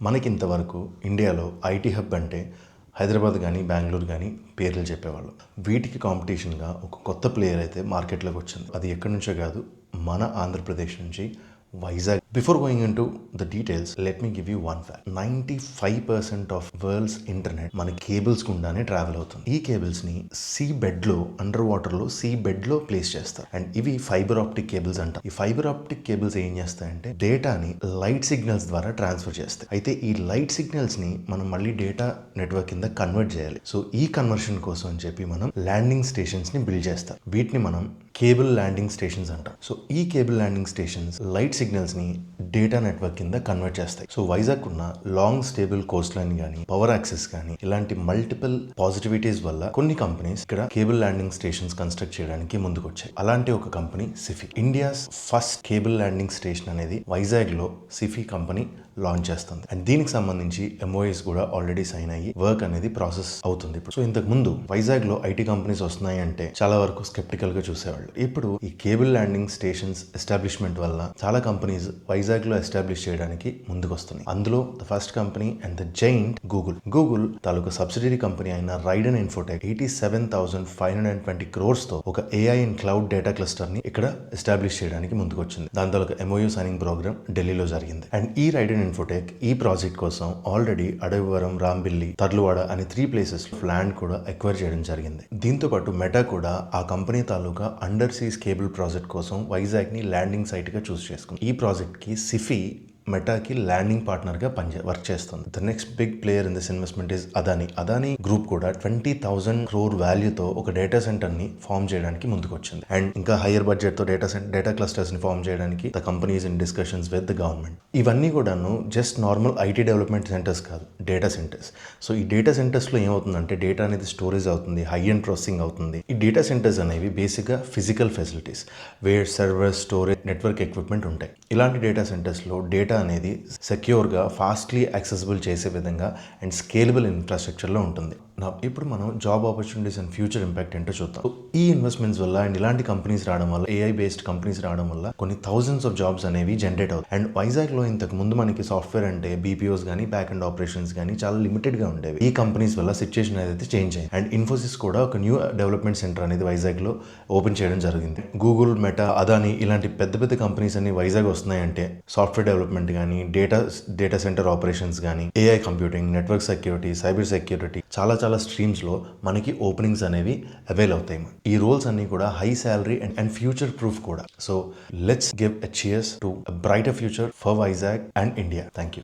మనకి ఇంతవరకు ఇండియాలో ఐటీ హబ్ అంటే హైదరాబాద్ కానీ బెంగళూరు కానీ పేర్లు చెప్పేవాళ్ళు. వీటికి కాంపిటీషన్గా ఒక కొత్త ప్లేయర్ అయితే మార్కెట్లోకి వచ్చింది. అది ఎక్కడి నుంచో కాదు, మన ఆంధ్రప్రదేశ్ నుంచి Vizag. Before going in to the details, let me give you one fact. 95% of world's internet మన కేబుల్స్ గుండానే ట్రావెల్ అవుతుంది. ఈ కేబుల్స్ ని సీ బెడ్ లో, అండర్ వాటర్ లో, సీ బెడ్ లో ప్లేస్ చేస్తారు. అండ్ ఇవి ఫైబర్ ఆప్టిక్ కేబుల్స్ అంట. ఈ ఫైబర్ ఆప్టిక్ కేబుల్స్ ఏం చేస్తాయంటే డేటాని లైట్ సిగ్నల్స్ ద్వారా ట్రాన్స్ఫర్ చేస్తాయి. అయితే ఈ లైట్ సిగ్నల్స్ ని మనం మళ్ళీ డేటా నెట్వర్క్ కింద కన్వర్ట్ చేయాలి. సో ఈ కన్వర్షన్ కోసం అని చెప్పి మనం ల్యాండింగ్ స్టేషన్స్ ని బిల్డ్ చేస్తాం. వీటిని మనం కేబుల్ ల్యాండింగ్ స్టేషన్స్ అంటాం. సో ఈ cable landing stations light signals ని డేటా నెట్వర్క్ కింద కన్వర్ట్ చేస్తాయి. సో వైజాగ్ ఉన్న లాంగ్ స్టేబుల్ కోస్ట్ లైన్ కానీ, పవర్ యాక్సెస్ కానీ, ఇలాంటి మల్టిపుల్ పాజిటివిటీస్ వల్ల కొన్ని కంపెనీస్ ఇక్కడ కేబుల్ ల్యాండింగ్ స్టేషన్స్ కన్స్ట్రక్ట్ చేయడానికి ముందుకు వచ్చాయి. అలాంటి ఒక company Sify. India's first cable landing station అనేది వైజాగ్ లో సిఫీ కంపెనీ లాంచ్ చేస్తుంది. అండ్ దీనికి సంబంధించి ఎంఓఎస్ కూడా ఆల్రెడీ సైన్ అయ్యి వర్క్ అనేది ప్రాసెస్ అవుతుంది. సో ఇంతకు ముందు వైజాగ్ లో ఐటీ కంపెనీస్ వస్తున్నాయి అంటే చాలా వరకు స్కెప్టికల్ గా చూసేవాళ్ళు. ఇప్పుడు ఈ కేబుల్ ల్యాండింగ్ స్టేషన్స్ ఎస్టాబ్లిష్మెంట్ వల్ల చాలా కంపెనీస్ వైజాగ్ లో ఎస్టాబ్లిష్ చేయడానికి ముందుకు వస్తున్నాయి. అందులో the first company and the giant Google తాలూకు సబ్సిడరీ కంపెనీ అయిన రైడెన్ ఇన్ఫోటెక్ 87,520 crores తో ఒక AI and cloud data cluster ని ఇక్కడ ఎస్టాబ్లిష్ చేయడానికి ముందుకు వచ్చింది. దాని తాలూకు ఎంఓయూ సైనింగ్ ప్రోగ్రామ్ ఢిల్లీలో జరిగింది. అండ్ ఈ రైడెన్ ఇన్ఫోటెక్ ఈ ప్రాజెక్ట్ కోసం ఆల్రెడీ అడవివరం, రాంబిల్లి, తర్లువాడ అనే 3 places ల్యాండ్ కూడా ఎక్వైర్ చేయడం జరిగింది. దీంతో పాటు మెటా కూడా ఆ కంపెనీ తాలూకా అండర్ సీస్ కేబుల్ ప్రాజెక్ట్ కోసం వైజాగ్ ని ల్యాండింగ్ సైట్ గా చూస్ చేసుకుంది. ఈ ప్రాజెక్ట్ కి సిఫీ మెటాకి ల్యాండింగ్ పార్ట్నర్ గా వర్క్ చేస్తుంది. The next big player in this investment is Adani group కూడా 20,000 crore వాల్యూతో ఒక డేటా సెంటర్ ని ఫార్మ్ చేయడానికి ముందుకు వచ్చింది. అండ్ ఇంకా హైయర్ బడ్జెట్ తో డేటా క్లస్టర్స్ ని ఫార్మ్ చేయడానికి the companies in discussions with the government. ఇవన్నీ కూడాను just normal IT development centres కాదు, డేటా సెంటర్స్. సో ఈ డేటా సెంటర్స్ లో ఏమవుతుందంటే డేటా అనేది స్టోరేజ్ అవుతుంది, హై అండ్ ప్రాసెసింగ్ అవుతుంది. ఈ డేటా సెంటర్స్ అనేవి బేసిక్ గా physical facilities where server, storage, network equipment ఉంటాయి. ఇలాంటి డేటా సెంటర్స్ లో డేటా అనేది సెక్యూర్గా, ఫాస్ట్లీ యాక్సెసిబుల్ చేసే విధంగా అండ్ స్కేలబుల్ ఇన్ఫ్రాస్ట్రక్చర్లో ఉంటుంది. ఇప్పుడు మనం job opportunities and future impact ఏంటో చూద్దాం. ఈ ఇన్వెస్ట్మెంట్స్ వల్ల అండ్ ఇలాంటి కంపెనీస్ రావడం వల్ల, ఏఐ బేస్డ్ కంపెనీస్ రావడం వల్ల కొన్ని థౌసండ్స్ ఆఫ్ జాబ్స్ అనేవి జనరేట్ అవుతాయి. అండ్ వైజాగ్లో ఇంతకు ముందు మనకి సాఫ్ట్వేర్ అంటే బీపీఓస్ కానీ, బ్యాక్ అండ్ ఆపరేషన్స్ కానీ చాలా లిమిటెడ్గా ఉండేవి. ఈ కంపెనీస్ వల్ల సిచ్యుయేషన్ అయితే చేంజ్ అయింది. అండ్ ఇన్ఫోసిస్ కూడా ఒక న్యూ డెవలప్మెంట్ సెంటర్ అనేది వైజాగ్లో ఓపెన్ చేయడం జరిగింది. గూగుల్, మెటా, అదానీ ఇలాంటి పెద్ద పెద్ద కంపెనీస్ అన్ని వైజాగ్ వస్తున్నాయంటే సాఫ్ట్వేర్ డెవలప్మెంట్ కానీ, డేటా సెంటర్ ఆపరేషన్స్ కానీ, AI computing, network security, cyber security, చాలా స్ట్రీమ్స్ లో మనకి ఓపెనింగ్స్ అనేవి అవైల్ అవుతాయి. ఈ రోల్స్ అన్ని కూడా high salary and future proof కూడా. So let's give a cheers to a brighter future for Vizag and India. Thank you.